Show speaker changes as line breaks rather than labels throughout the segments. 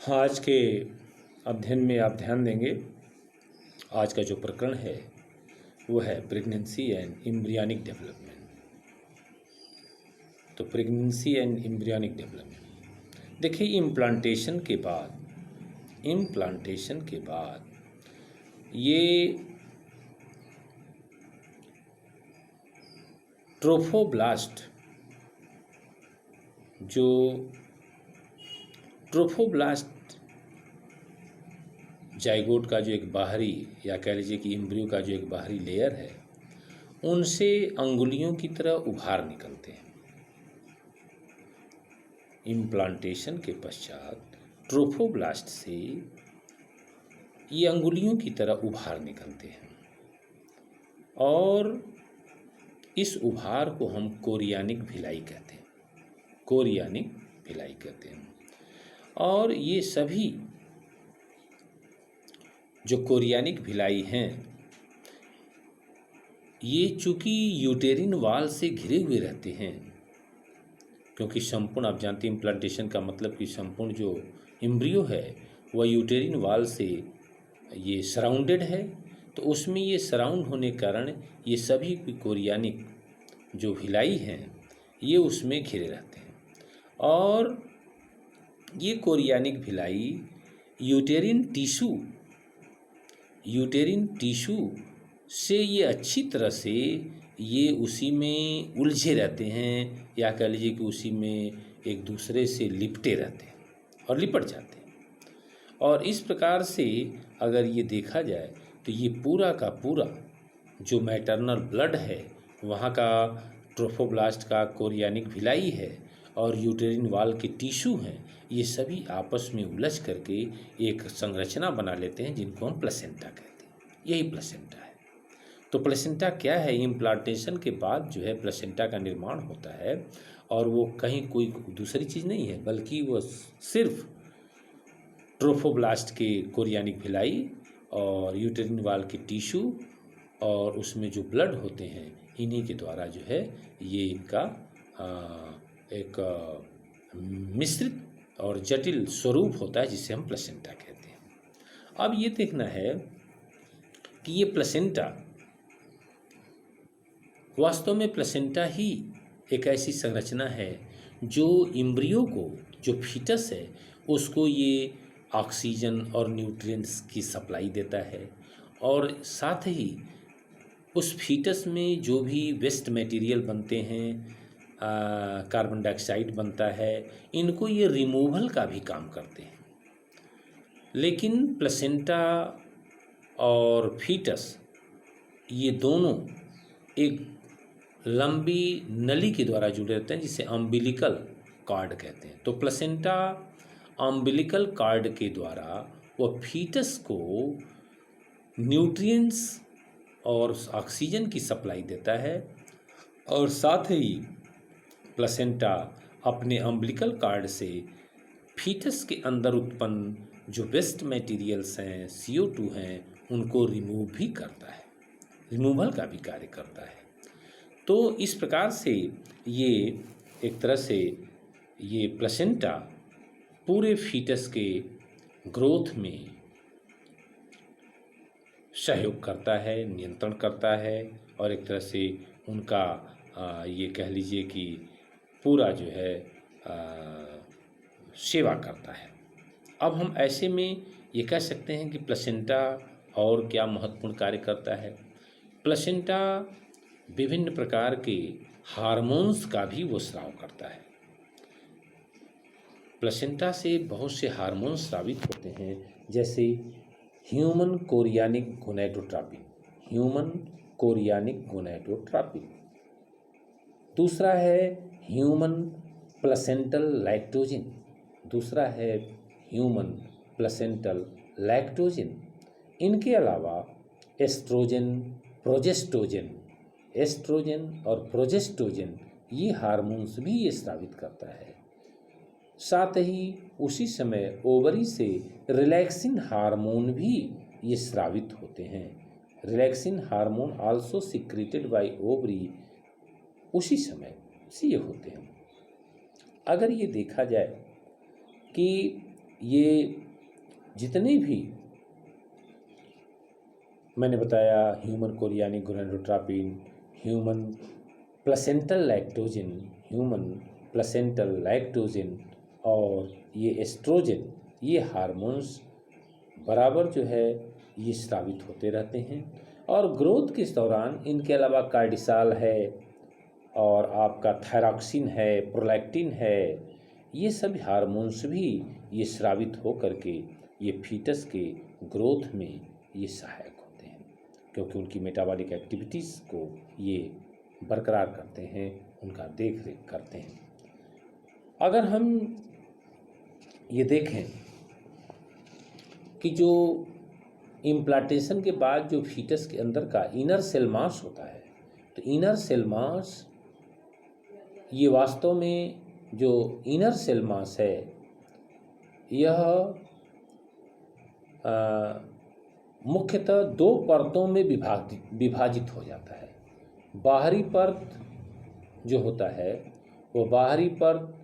आज के अध्ययन में आप ध्यान देंगे। आज का जो प्रकरण है वो है प्रेगनेंसी एंड एम्ब्रियोनिक डेवलपमेंट। तो प्रेगनेंसी एंड एम्ब्रियोनिक डेवलपमेंट, देखिए इम्प्लांटेशन के बाद ये ट्रोफोब्लास्ट जाइगोट का जो एक बाहरी या कह लीजिए कि एम्ब्रियो का जो एक बाहरी लेयर है, उनसे अंगुलियों की तरह उभार निकलते हैं। इम्प्लांटेशन के पश्चात ट्रोफोब्लास्ट से ये अंगुलियों की तरह उभार निकलते हैं और इस उभार को हम कोरियानिक भिलाई कहते हैं। और ये सभी जो कोरियानिक भिलाई हैं, ये चूँकि यूटेरिन वाल से घिरे हुए रहते हैं, क्योंकि संपूर्ण, आप जानते हैं इम्प्लांटेशन का मतलब कि संपूर्ण जो एम्ब्रियो है वह यूटेरिन वाल से ये सराउंडेड है, तो उसमें ये सराउंड होने के कारण ये सभी कोरियानिक जो भिलाई हैं ये उसमें घिरे रहते हैं। और ये कोरियानिक भिलाई यूटेरिन टिश्यू से ये अच्छी तरह से ये उसी में उलझे रहते हैं, या कह लीजिए कि उसी में एक दूसरे से लिपटे रहते हैं और लिपट जाते हैं। और इस प्रकार से अगर ये देखा जाए तो ये पूरा का पूरा जो मैटरनल ब्लड है वहाँ का ट्रोफोब्लास्ट का कोरियानिक भिलाई है और यूटेरिन वाल के टिश्यू हैं, ये सभी आपस में उलझ करके एक संरचना बना लेते हैं जिनको हम प्लेसेंटा कहते हैं। यही प्लेसेंटा है। तो प्लेसेंटा क्या है? इम्प्लांटेशन के बाद जो है प्लेसेंटा का निर्माण होता है और वो कहीं कोई दूसरी चीज़ नहीं है, बल्कि वो सिर्फ ट्रोफोब्लास्ट के कोरियानिक भिलाई और यूटेरिन वाल के टिश्यू और उसमें जो ब्लड होते हैं, इन्हीं के द्वारा जो है ये इनका एक मिश्रित और जटिल स्वरूप होता है जिसे हम प्लेसेंटा कहते हैं। अब ये देखना है कि ये प्लेसेंटा वास्तव में प्लेसेंटा ही एक ऐसी संरचना है जो एम्ब्रियो को, जो फीटस है, उसको ये ऑक्सीजन और न्यूट्रिएंट्स की सप्लाई देता है और साथ ही उस फीटस में जो भी वेस्ट मटेरियल बनते हैं, कार्बन डाइऑक्साइड बनता है, इनको ये रिमूवल का भी काम करते हैं। लेकिन प्लेसेंटा और फीटस ये दोनों एक लंबी नली के द्वारा जुड़े रहते हैं जिसे अम्बिलिकल कॉर्ड कहते हैं। तो प्लेसेंटा अम्बिलिकल कॉर्ड के द्वारा वह फीटस को न्यूट्रिएंट्स और ऑक्सीजन की सप्लाई देता है और साथ ही प्लेसेंटा अपने अम्बिलिकल कॉर्ड से फीटस के अंदर उत्पन्न जो वेस्ट मटेरियल्स हैं, CO2 हैं, उनको रिमूव भी करता है, रिमूवल का भी कार्य करता है। तो इस प्रकार से ये एक तरह से ये प्लेसेंटा पूरे फीटस के ग्रोथ में सहयोग करता है, नियंत्रण करता है और एक तरह से उनका ये कह लीजिए कि पूरा जो है सेवा करता है। अब हम ऐसे में ये कह सकते हैं कि प्लेसेंटा और क्या महत्वपूर्ण कार्य करता है। प्लेसेंटा विभिन्न प्रकार के हार्मोन्स का भी वो स्राव करता है। प्लेसेंटा से बहुत से हार्मोन्स स्रावित होते हैं, जैसे ह्यूमन कोरियानिक गोनाडोट्रोपिन, दूसरा है ह्यूमन प्लेसेंटल लैक्टोजन, इनके अलावा एस्ट्रोजन और प्रोजेस्टोजन ये हार्मोन्स भी ये स्रावित करता है। साथ ही उसी समय ओवरी से रिलैक्सिन हार्मोन भी ये स्रावित होते हैं। Relaxin hormone also secreted by ovary उसी समय से ये होते हैं। अगर ये देखा जाए कि ये जितने भी मैंने बताया, human chorionic gonadotropin, human placental lactogen, human placental lactogen और ये एस्ट्रोजन, ये हार्मोन्स बराबर जो है ये स्रावित होते रहते हैं। और ग्रोथ के दौरान इनके अलावा कार्डिसाल है और आपका थायरॉक्सिन है, प्रोलैक्टिन है, ये सभी हार्मोन्स भी ये स्रावित हो करके ये फीटस के ग्रोथ में ये सहायक होते हैं, क्योंकि उनकी मेटाबॉलिक एक्टिविटीज़ को ये बरकरार करते हैं, उनका देख रेख करते हैं। अगर हम ये देखें कि जो इम्प्लांटेशन के बाद जो फीटस के अंदर का इनर सेल मास होता है, तो इनर सेल मास ये वास्तव में जो इनर सेल मास है यह मुख्यतः दो परतों में विभाजित हो जाता है। बाहरी परत जो होता है वो बाहरी परत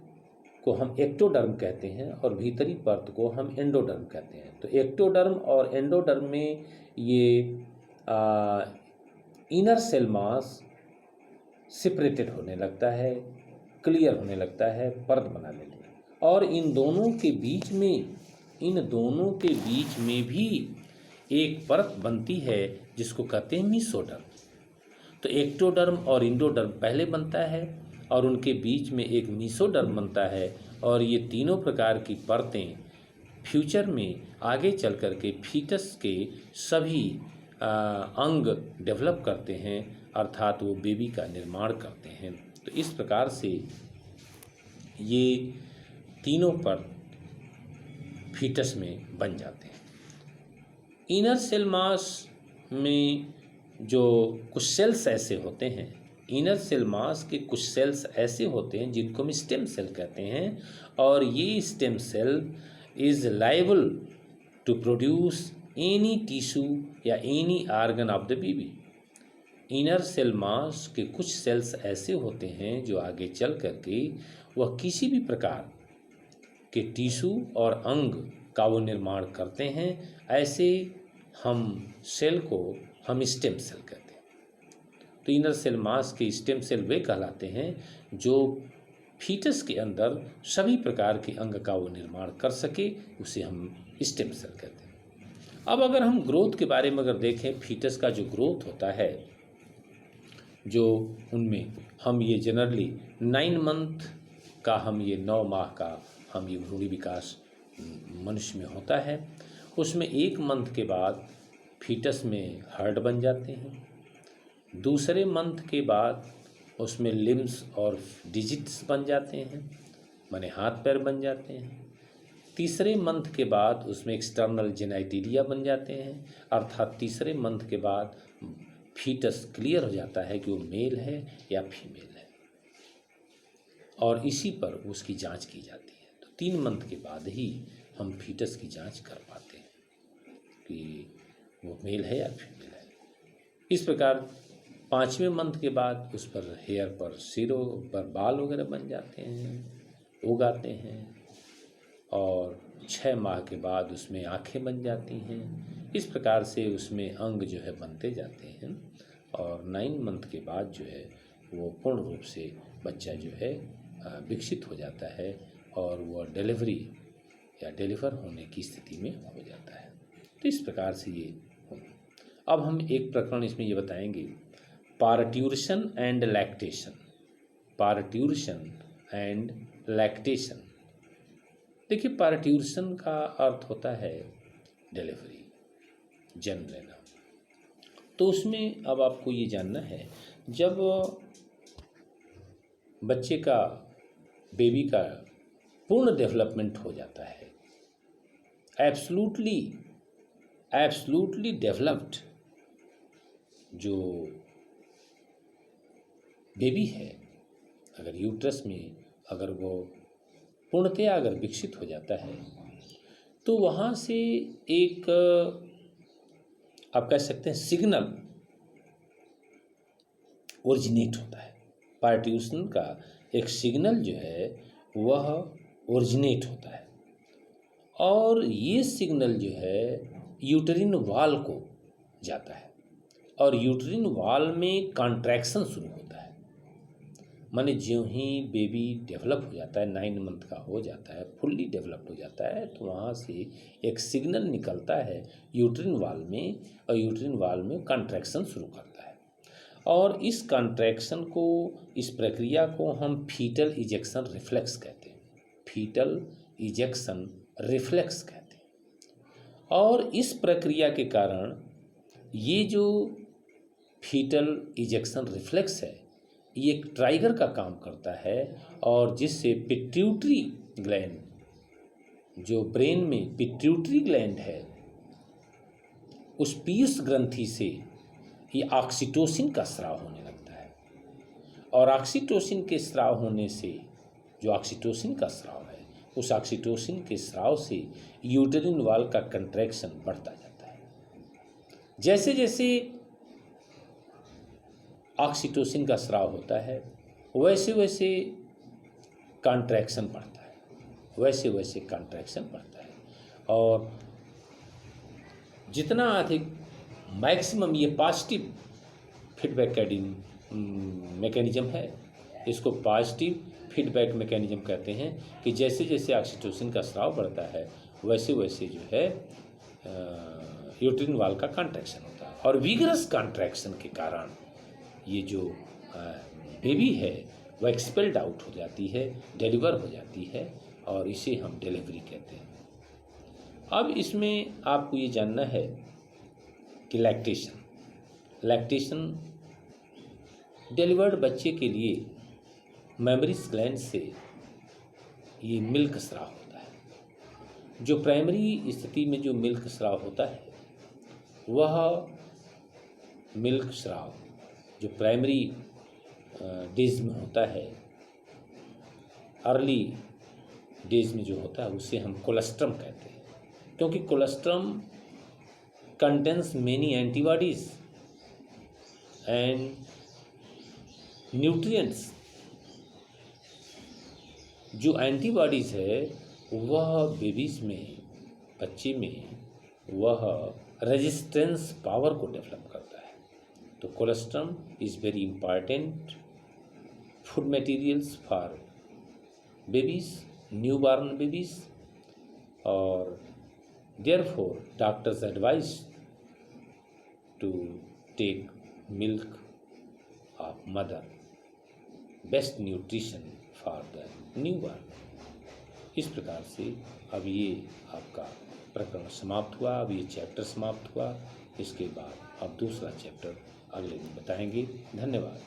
को हम एक्टोडर्म कहते हैं और भीतरी परत को हम एंडोडर्म कहते हैं। तो एक्टोडर्म और एंडोडर्म में ये इनर सेल मास सेपरेटेड होने लगता है, क्लियर होने लगता है, परत बना लेते हैं। और इन दोनों के बीच में भी एक परत बनती है जिसको कहते हैं मीसोडर्म। तो एक्टोडर्म और इंडोडर्म पहले बनता है और उनके बीच में एक मीसोडर्म बनता है, और ये तीनों प्रकार की परतें फ्यूचर में आगे चल कर के फीटस के सभी अंग डेवलप करते हैं, अर्थात वो बेबी का निर्माण करते हैं। तो इस प्रकार से ये तीनों परत फीटस में बन जाते हैं। इनर सेल मास में जो कुछ सेल्स ऐसे होते हैं, इनर सेल मास के कुछ सेल्स ऐसे होते हैं जिनको हम स्टेम सेल कहते हैं, और ये stem cell is liable to produce any tissue या any organ of the baby. Inner cell mass के कुछ सेल्स ऐसे होते हैं जो आगे चल करके वह किसी भी प्रकार के टिश्यू और अंग का वो निर्माण करते हैं। ऐसे हम सेल को हम स्टेम सेल कहते हैं। तो इनर सेल मास के स्टेम सेल वे कहलाते हैं जो फीटस के अंदर सभी प्रकार के अंग का वो निर्माण कर सके, उसे हम स्टेम सेल कहते हैं। अब अगर हम ग्रोथ के बारे में अगर देखें, फीटस का जो ग्रोथ होता है, जो उनमें हम ये जनरली 9 मंथ का, हम ये 9 माह का हम ये भ्रूणी विकास मनुष्य में होता है, उसमें 1 मंथ के बाद फीटस में हर्ड बन जाते हैं। दूसरे मंथ के बाद उसमें लिम्स और डिजिट्स बन जाते हैं, माने हाथ पैर बन जाते हैं। तीसरे मंथ के बाद उसमें एक्सटर्नल जेनाइटेरिया बन जाते हैं, अर्थात तीसरे मंथ के बाद फीटस क्लियर हो जाता है कि वो मेल है या फीमेल है, और इसी पर उसकी जांच की जाती है। तो 3 मंथ के बाद ही हम फीटस की जांच कर पाते हैं कि वो मेल है या फीमेल है। इस प्रकार 5वें मंथ के बाद उस पर हेयर पर, सिरों पर बाल वगैरह बन जाते हैं, उगाते हैं, और 6 माह के बाद उसमें आँखें बन जाती हैं। इस प्रकार से उसमें अंग जो है बनते जाते हैं, और 9 मंथ के बाद जो है वो पूर्ण रूप से बच्चा जो है विकसित हो जाता है और वह डिलीवर होने की स्थिति में हो जाता है। तो इस प्रकार से ये। अब हम एक प्रकरण इसमें ये बताएंगे, parturition and lactation. Parturition and lactation. देखिए, पार्ट्यूर्शन का अर्थ होता है डिलीवरी, जन्म लेना। तो उसमें अब आपको ये जानना है, जब बच्चे का, बेबी का पूर्ण डेवलपमेंट हो जाता है, एब्सोल्युटली डेवलप्ड जो बेबी है, अगर यूट्रस में अगर वो पूर्णतया अगर विकसित हो जाता है, तो वहाँ से एक आप कह सकते हैं सिग्नल ओरिजिनेट होता है। पार्ट्यूशन का एक सिग्नल जो है वह ओरिजिनेट होता है, और ये सिग्नल जो है यूटेरिन वॉल को जाता है और यूटेरिन वॉल में कॉन्ट्रैक्शन शुरू होता है। माने ज्यों ही बेबी डेवलप हो जाता है, 9 मंथ का हो जाता है, फुल्ली डेवलप्ड हो जाता है, तो वहाँ से एक सिग्नल निकलता है यूटेरिन वॉल में और यूटेरिन वॉल में कॉन्ट्रैक्शन शुरू करता है। और इस कॉन्ट्रैक्शन को, इस प्रक्रिया को हम फीटल इजेक्शन रिफ्लेक्स कहते हैं। फीटल इजेक्शन रिफ्लेक्स कहते हैं। और इस प्रक्रिया के कारण ये जो फीटल इजेक्शन रिफ्लेक्स है, ये एक ट्राइगर का काम करता है और जिससे पिट्यूटरी ग्लैंड, जो ब्रेन में पिट्यूटरी ग्लैंड है, उस पीयूष ग्रंथि से ये ऑक्सीटोसिन का स्राव होने लगता है। और ऑक्सीटोसिन के स्राव होने से, जो ऑक्सीटोसिन का स्राव है, उस ऑक्सीटोसिन के स्राव से यूटेरिन वॉल का कंट्रैक्शन बढ़ता जाता है। जैसे जैसे ऑक्सीटोसिन का स्राव होता है वैसे वैसे कॉन्ट्रैक्शन बढ़ता है, वैसे वैसे कॉन्ट्रैक्शन बढ़ता है। और जितना अधिक मैक्सिमम, ये पॉजिटिव फीडबैक मैकेनिज्म है, इसको पॉजिटिव फीडबैक मैकेनिज्म कहते हैं कि जैसे जैसे ऑक्सीटोसिन का स्राव बढ़ता है वैसे वैसे जो है यूटेरिन वॉल का कॉन्ट्रैक्शन होता है। और विगरस कॉन्ट्रैक्शन के कारण ये जो बेबी है वह एक्सपेल्ड आउट हो जाती है, डिलीवर हो जाती है, और इसे हम डिलीवरी कहते हैं। अब इसमें आपको ये जानना है कि लैक्टेशन डिलीवर्ड बच्चे के लिए मैमरीज ग्लैंड से ये मिल्क स्राव होता है। जो प्राइमरी स्थिति में जो मिल्क स्राव होता है, वह मिल्क स्राव जो प्राइमरी डेज में होता है, अर्ली डेज में जो होता है, उसे हम कोलेस्ट्रम कहते हैं। क्योंकि colostrum contains many antibodies and nutrients. जो एंटीबॉडीज़ है वह बेबीज़ में, बच्चे में, वह रेजिस्टेंस पावर को डेवलप करता है। तो colostrum is very important food materials for babies, new born babies. और therefore doctors advise to take milk of mother, best nutrition for the new born. इस प्रकार से अब ये आपका प्रकरण समाप्त हुआ, अब ये चैप्टर समाप्त हुआ। इसके बाद अब दूसरा चैप्टर अगले दिन बताएंगे। धन्यवाद।